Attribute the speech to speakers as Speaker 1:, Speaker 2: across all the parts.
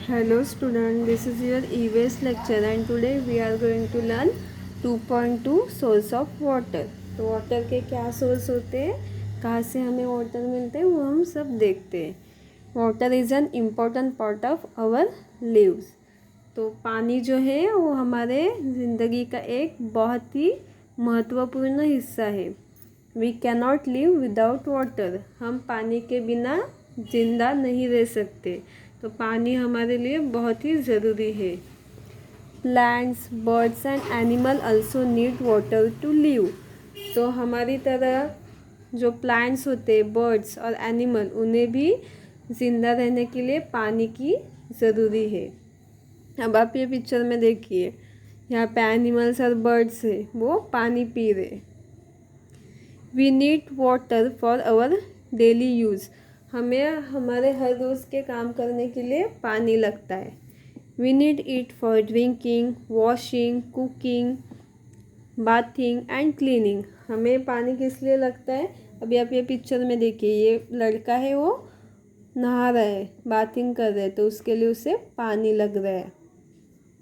Speaker 1: Hello student, this is your e-waste lecture and today we are going to learn 2.2 source of water। तो water के क्या source होते हैं, कहाँ से हमें वाटर मिलते हैं, वो हम सब देखते हैं। Water is an important part of our lives. तो पानी जो है वो हमारे ज़िंदगी का एक बहुत ही महत्वपूर्ण हिस्सा है। We cannot live without water. हम पानी के बिना जिंदा नहीं रह सकते। तो पानी हमारे लिए बहुत ही ज़रूरी है। Plants, birds and animal also need water to live. तो हमारी तरह जो प्लांट्स होते हैं, बर्ड्स और एनिमल, उन्हें भी ज़िंदा रहने के लिए पानी की ज़रूरी है। अब आप ये पिक्चर में देखिए, यहाँ पे एनिमल्स और बर्ड्स है, वो पानी पी रहे। We need water for our daily use. हमें हमारे हर रोज़ के काम करने के लिए पानी लगता है। We need it for drinking, washing, cooking, bathing and cleaning. हमें पानी किस लिए लगता है? अभी आप ये पिक्चर में देखिए, ये लड़का है, वो नहा रहा है, बाथिंग कर रहे हैं, तो उसके लिए उसे पानी लग रहा है।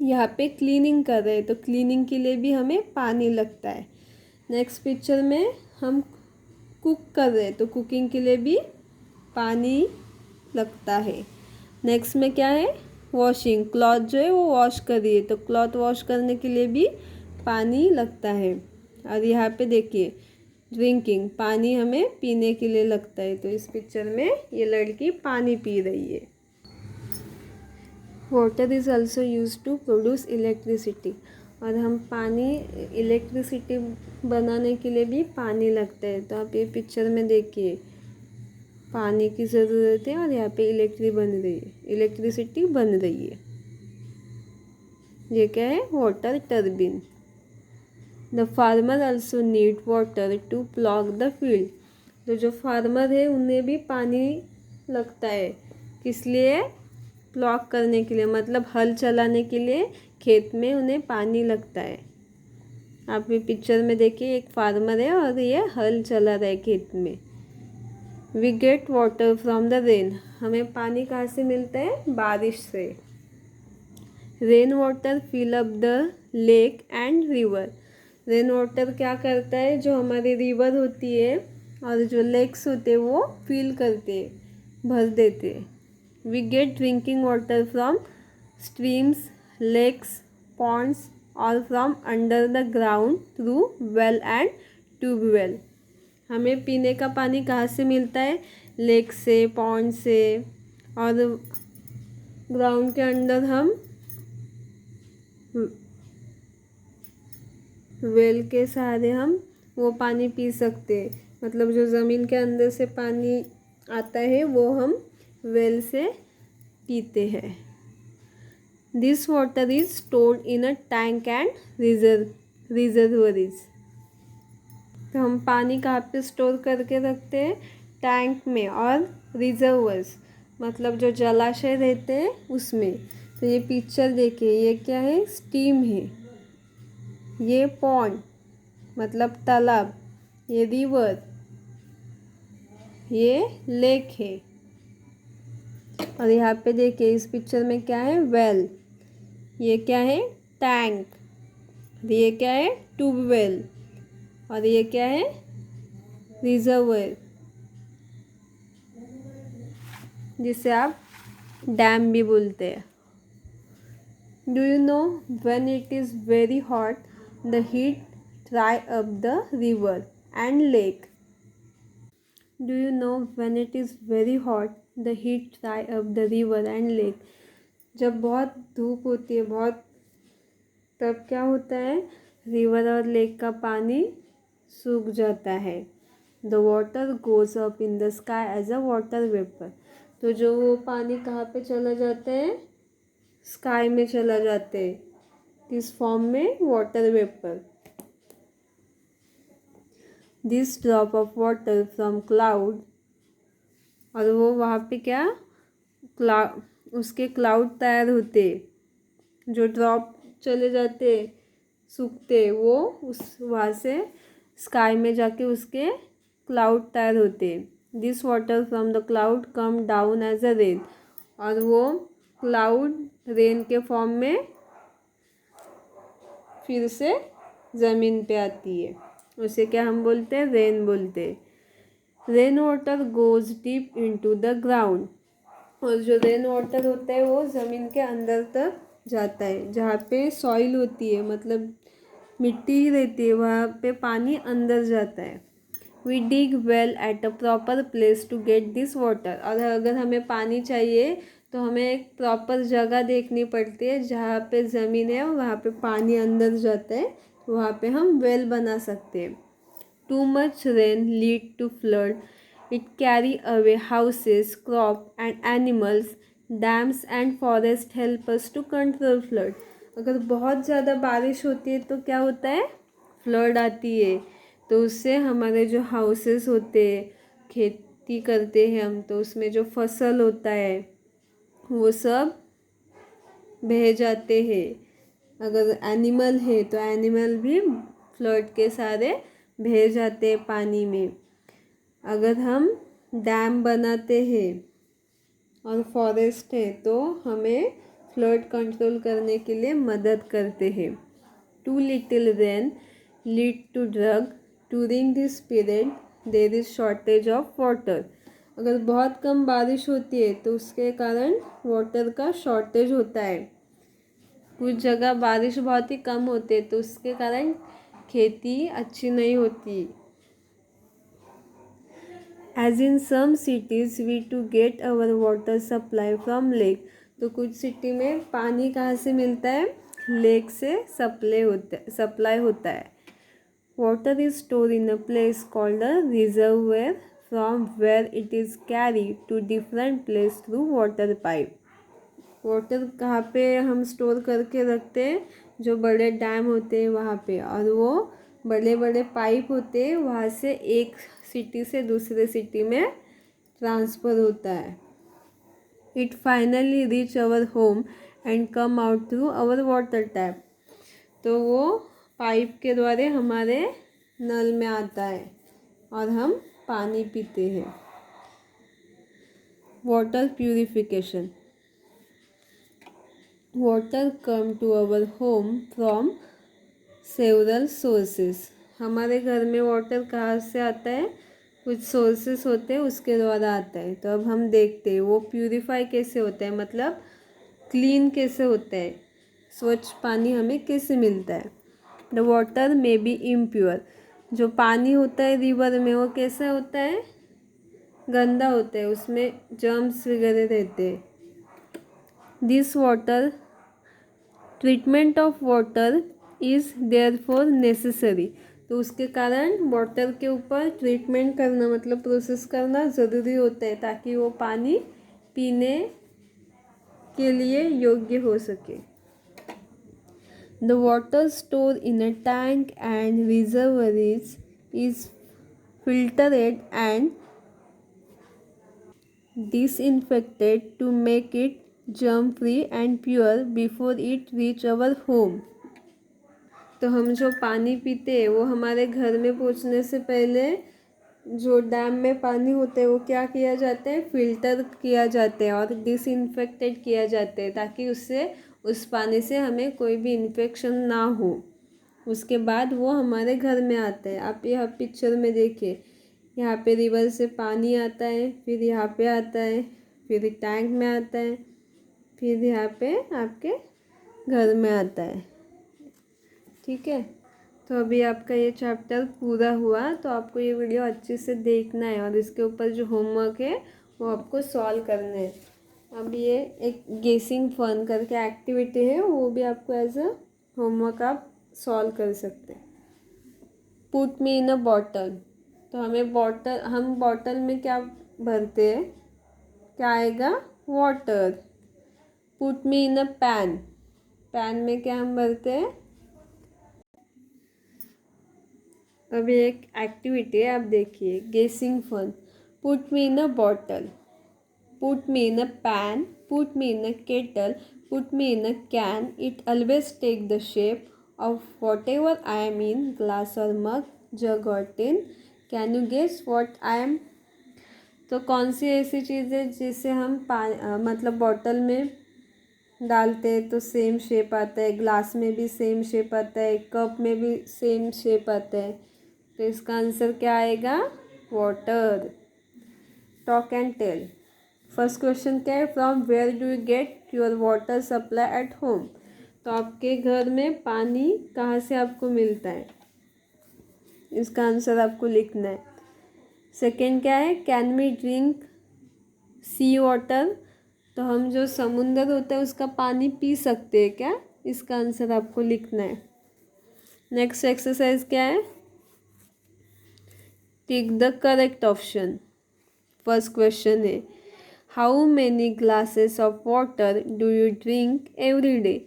Speaker 1: यहाँ पे क्लीनिंग कर रहे हैं, तो क्लीनिंग के लिए भी हमें पानी लगता है। नेक्स्ट पिक्चर में हम कुक कर रहे हैं, तो कुकिंग के लिए भी पानी लगता है। नेक्स्ट में क्या है? वॉशिंग। क्लॉथ जो है वो वॉश करिए, तो क्लॉथ वॉश करने के लिए भी पानी लगता है। और यहाँ पे देखिए, ड्रिंकिंग, पानी हमें पीने के लिए लगता है। तो इस पिक्चर में ये लड़की पानी पी रही है। Water is also use to produce electricity. और हम पानी, इलेक्ट्रिसिटी बनाने के लिए भी पानी लगता है। तो आप ये पिक्चर में देखिए, पानी की ज़रूरत है और यहाँ पे इलेक्ट्रिसिटी बन रही है। ये क्या है? Water turbine. The farmer also need water to plough the field. तो जो फार्मर है उन्हें भी पानी लगता है। किस लिए? प्लॉग करने के लिए, मतलब हल चलाने के लिए खेत में उन्हें पानी लगता है। आप ये पिक्चर में देखिए, एक फार्मर है और ये हल चला रहा है खेत में। We get water from the rain. हमें पानी कहाँ से मिलता है? बारिश से। Rain water fill up the lake and river. Rain water क्या करता है? जो हमारी रिवर होती है और जो लेक्स होते हैं वो फिल करते, भर देते। We get drinking water from streams, lakes, ponds और from under the ground through well and tubewell. हमें पीने का पानी कहाँ से मिलता है? लेक से, पॉन्ड से, और ग्राउंड के अंदर हम वेल के सहारे हम वो पानी पी सकते हैं। मतलब जो ज़मीन के अंदर से पानी आता है वो हम वेल से पीते हैं। This water is stored in a tank and reservoirs. तो हम पानी कहाँ पे स्टोर करके रखते हैं? टैंक में और रिजर्वर्स, मतलब जो जलाशय रहते हैं उसमें। तो ये पिक्चर देखिए, ये क्या है? स्टीम है। ये पॉन्ड मतलब तालाब, ये रिवर, ये लेक है। और यहाँ पे देखिए, इस पिक्चर में क्या है? वेल। ये क्या है? टैंक। ये क्या है? ट्यूबवेल। और ये क्या है? रिजर्वर, जिसे आप डैम भी बोलते हैं। Do you know when it is very hot the heat dry up the river and lake? Do you know when it is very hot the heat dry up the river and lake? जब बहुत धूप होती है, बहुत, तब क्या होता है? रिवर और लेक का पानी सूख जाता है। The water goes up in the sky as a water vapour. तो जो वो पानी कहाँ पे चला जाता है? स्काई में चला जाते हैं, किस फॉर्म में? Water vapour. This drop of water from cloud. और वो वहाँ पे क्या, उसके क्लाउड तैयार होते, जो ड्रॉप चले जाते, सूखते, वो उस वहाँ से स्काई में जाके उसके क्लाउड तैयार होते। This water from the cloud come down as a rain. और वो क्लाउड रेन के फॉर्म में फिर से ज़मीन पे आती है, उसे क्या हम बोलते हैं, रेन बोलते हैं। Rain water goes deep into the ground, और जो रेन वाटर होता है वो ज़मीन के अंदर तक जाता है, जहाँ पे सॉइल होती है मतलब मिट्टी ही रहती है वहाँ पे पानी अंदर जाता है। We dig well at a proper place to get this water, और अगर हमें पानी चाहिए तो हमें एक प्रॉपर जगह देखनी पड़ती है जहाँ पे ज़मीन है वहाँ पे पानी अंदर जाता है, वहाँ पे हम वेल बना सकते हैं। Too much rain lead to flood, it carry away houses, crop and animals, dams and forest help us to control flood. अगर बहुत ज़्यादा बारिश होती है तो क्या होता है, फ्लड आती है, तो उससे हमारे जो हाउसेस होते हैं, खेती करते हैं हम, तो उसमें जो फसल होता है वो सब बह जाते हैं। अगर एनिमल है तो एनिमल भी फ्लड के सारे बह जाते हैं पानी में। अगर हम डैम बनाते हैं और फॉरेस्ट है तो हमें फ्लड कंट्रोल करने के लिए मदद करते हैं। Too little rain lead to drug, during this period there is shortage of water. अगर बहुत कम बारिश होती है तो उसके कारण वाटर का शॉर्टेज होता है। कुछ जगह बारिश बहुत ही कम होती है तो उसके कारण खेती अच्छी नहीं होती। As in some cities we to get our water supply from lake, तो कुछ सिटी में पानी कहाँ से मिलता है, लेक से सप्लाई होता है। Water is store in a place called a reservoir, from where it is carry to different place through water pipe. वाटर कहाँ पे हम स्टोर करके रखते हैं, जो बड़े डैम होते हैं वहाँ पे, और वो बड़े बड़े पाइप होते हैं वहाँ से एक सिटी से दूसरे सिटी में ट्रांसफ़र होता है। It finally reach our home and come out through our water tap, तो वो पाइप के द्वारा हमारे नल में आता है और हम पानी पीते हैं। Water purification, water come to our home from several sources, हमारे घर में वाटर कहाँ से आता है, कुछ सोर्सेस होते हैं उसके द्वारा आता है। तो अब हम देखते हैं वो प्यूरिफाई कैसे होता है, मतलब क्लीन कैसे होता है, स्वच्छ पानी हमें कैसे मिलता है। The water may be impure, जो पानी होता है रिवर में वो कैसा होता है, गंदा होता है, उसमें जर्म्स वगैरह रहते हैं। This water treatment of water is therefore necessary, तो उसके कारण वाटर के ऊपर ट्रीटमेंट करना मतलब प्रोसेस करना ज़रूरी होता है ताकि वो पानी पीने के लिए योग्य हो सके। The water store in a tank and reservoirs is filtered and disinfected to make it germ free and pure before it reach our home। तो हम जो पानी पीते हैं वो हमारे घर में पहुंचने से पहले जो डैम में पानी होते हैं वो क्या किया जाता है, फिल्टर किया जाता है और डिसइंफेक्टेड किया जाता है ताकि उससे उस पानी से हमें कोई भी इन्फेक्शन ना हो। उसके बाद वो हमारे घर में आता है। आप यहाँ पिक्चर में देखिए, यहाँ पे रिवर से पानी आता है, फिर यहाँ पे आता है, फिर टैंक में आता है, फिर यहाँ पे आपके घर में आता है। ठीक है, तो अभी आपका ये चैप्टर पूरा हुआ, तो आपको ये वीडियो अच्छे से देखना है और इसके ऊपर जो होमवर्क है वो आपको सॉल्व करना है। अब ये एक गेसिंग फन करके एक्टिविटी है, वो भी आपको एज अ होमवर्क आप सॉल्व कर सकते हैं। Put me in a bottle, तो हम बॉटल में क्या भरते हैं, क्या आएगा, water. Put me in a pan, pan में क्या हम भरते हैं। अभी एक एक्टिविटी है, आप देखिए, guessing fun. Put me in a bottle, put me in a pan, put me in a kettle, put me in a can, it always take the shape of whatever I am in, glass or mug, jug or tin, can you guess what I am. तो कौन सी ऐसी चीज़ है जिसे हम मतलब bottle में डालते हैं तो सेम शेप आता है, ग्लास में भी सेम शेप आता है, कप में भी सेम शेप आता है। तो इसका आंसर क्या आएगा? Water. Talk and tell. First question क्या है? From where do you get your water supply at home? तो आपके घर में पानी कहाँ से आपको मिलता है? इसका आंसर आपको लिखना है। सेकेंड क्या है? Can we drink sea water? तो हम जो समुंदर होता है उसका पानी पी सकते हैं क्या? इसका आंसर आपको लिखना है। नेक्स्ट एक्सरसाइज क्या है? Tick the correct option. First question है how many glasses of water do you drink every day?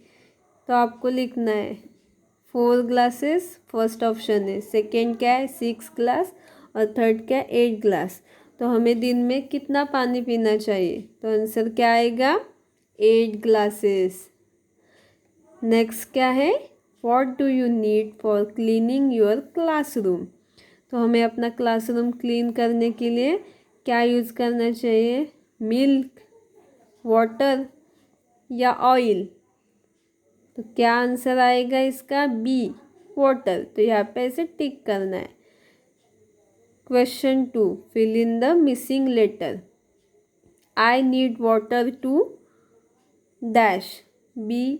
Speaker 1: तो आपको लिखना है 4 ग्लासेस, फर्स्ट ऑप्शन है। सेकेंड क्या है? 6 ग्लास। और थर्ड क्या है? 8 ग्लास। तो हमें दिन में कितना पानी पीना चाहिए? तो आंसर क्या आएगा? 8 ग्लासेस। नेक्स्ट क्या है? What do you need for cleaning your classroom? तो हमें अपना क्लासरूम क्लीन करने के लिए क्या यूज़ करना चाहिए? मिल्क, वाटर या ऑयल? तो क्या आंसर आएगा इसका? B, water. तो यहाँ पे ऐसे टिक करना है। Question 2, fill in the missing letter. I need water to dash, B,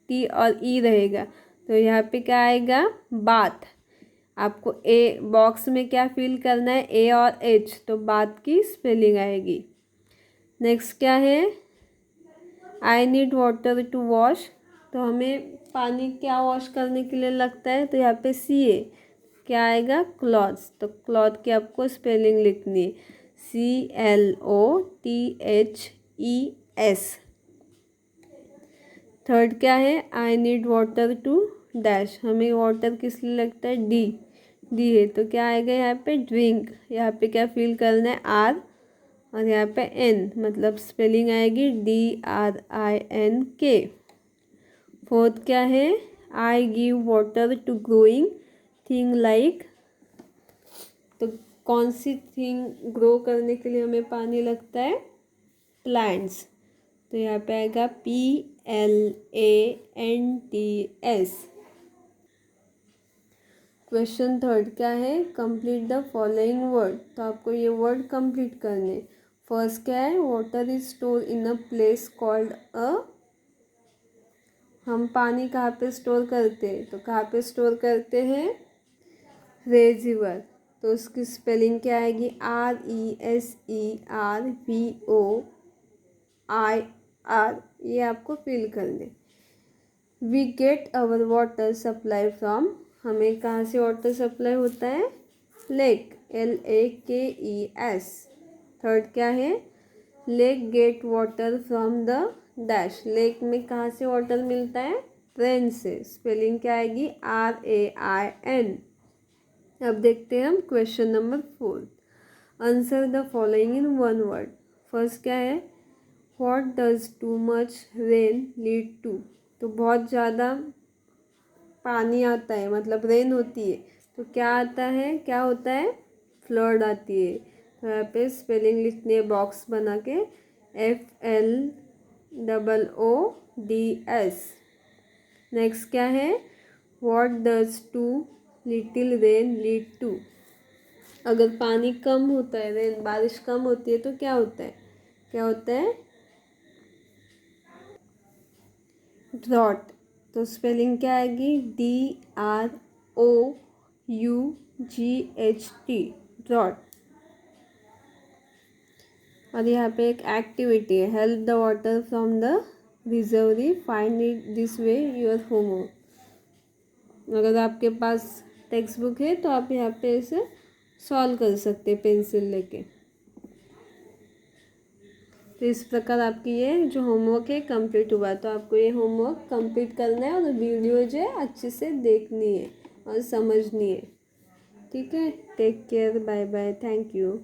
Speaker 1: T और ई रहेगा। तो यहाँ पे क्या आएगा? बाथ। आपको ए बॉक्स में क्या फिल करना है? ए और एच। तो बाथ की स्पेलिंग आएगी। नेक्स्ट क्या है? I need water to wash. तो हमें पानी क्या वॉश करने के लिए लगता है? तो यहाँ पे सी ए, क्या आएगा? क्लॉथ्स। तो क्लॉथ की आपको स्पेलिंग लिखनी है, CLOTHES। थर्ड क्या है? I need water to dash. हमें वाटर किस लिए लगता है? डी है। तो क्या आएगा यहाँ पे? ड्रिंक। यहाँ पे क्या फिल करना है? आर और यहाँ पे एन, मतलब स्पेलिंग आएगी DRINK। फोर्थ क्या है? I give water to growing thing like. तो कौन सी थिंग ग्रो करने के लिए हमें पानी लगता है? प्लांट्स। तो यहाँ पे आएगा PLANTS। क्वेश्चन थर्ड क्या है? Complete the following word. तो आपको ये वर्ड कंप्लीट करने। फर्स्ट क्या है? Water is store in a place called अ। हम पानी कहाँ पे स्टोर करते हैं? तो कहाँ पे स्टोर करते हैं? रेजिवर। तो उसकी स्पेलिंग क्या आएगी? RESERVOIR। ये आपको फिल करने। We get our water supply from. हमें कहाँ से वाटर सप्लाई होता है? Lake, LAKES। थर्ड क्या है? Lake gate water from the dash. Lake में कहाँ से वाटर मिलता है? रेन से। स्पेलिंग क्या आएगी? RAIN। अब देखते हैं हम question number 4। Answer the following in one word. First क्या है? What does too much rain lead to? तो बहुत ज़्यादा पानी आता है, मतलब रेन होती है, तो क्या आता है? क्या होता है? फ्लड आती है। तो यहाँ पे स्पेलिंग लिखनी है बॉक्स बना के, FLOODS। नेक्स्ट क्या है? What does too little rain lead to? अगर पानी कम होता है, रेन बारिश कम होती है, तो क्या होता है? क्या होता है? ड्रॉट। तो स्पेलिंग क्या आएगी? DROUGHT, drought. और यहाँ पे एक एक्टिविटी है, help the water from the reservoir, find it this way your homework. अगर आपके पास टेक्स्ट बुक है तो आप यहाँ पे इसे सॉल्व कर सकते हैं पेंसिल लेके। तो इस प्रकार आपकी ये जो होमवर्क है कंप्लीट हुआ। तो आपको ये होमवर्क कंप्लीट करना है और वीडियो जो है अच्छे से देखनी है और समझनी है। ठीक है, take care, bye bye, thank you.